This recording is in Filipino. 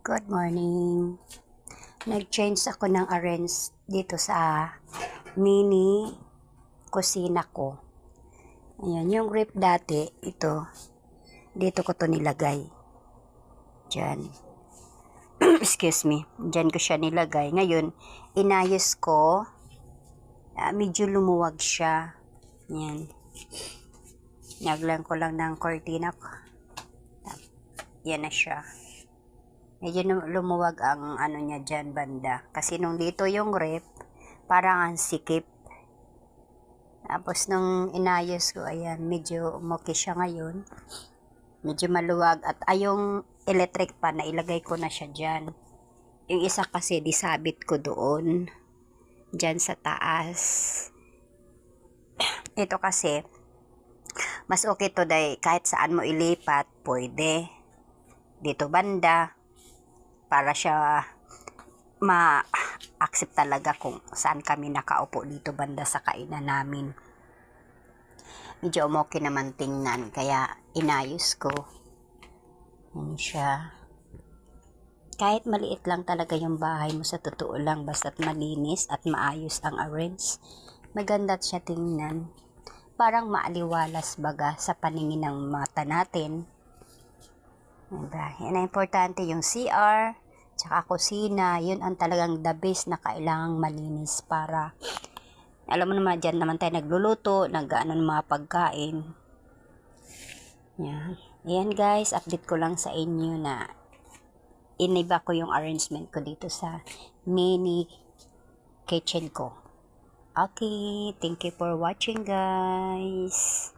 Good morning. Nag-change ako ng arrange dito sa mini kusina ko. Ayan, yung rip dati, ito, dito ko to nilagay. Diyan. Excuse me. Diyan ko siya nilagay. Ngayon, inayos ko. Medyo lumuwag siya. Ayan. Naglan ko lang ng cortina. Yan na siya. Medyo lumuwag ang ano niya dyan banda. Kasi nung dito yung rep, parang ang sikip. Tapos nung inayos ko, ayan, medyo umuki siya ngayon. Medyo maluwag. At yung electric pan, nailagay ko na siya dyan. Yung isa kasi, disabit ko doon. Dyan sa taas. Ito kasi, mas okay to dahil kahit saan mo ilipat, pwede. Dito banda, para siya ma-accept talaga kung saan kami nakaupo dito banda sa kainan namin. Medyo okay naman tingnan, kaya inayos ko. Yan siya. Kahit maliit lang talaga yung bahay mo, sa totoo lang, basta't malinis at maayos ang arrange, maganda siya tingnan. Parang maaliwalas baga sa paningin ng mata natin. Diba? Yan ang importante, yung CR tsaka kusina, yun ang talagang the best na kailangang malinis para, alam mo naman, dyan naman tayo nagluluto, nag-ano ng mga pagkain. Yan. Ayan guys, update ko lang sa inyo na iniba ko yung arrangement ko dito sa mini kitchen ko. Okay, thank you for watching guys.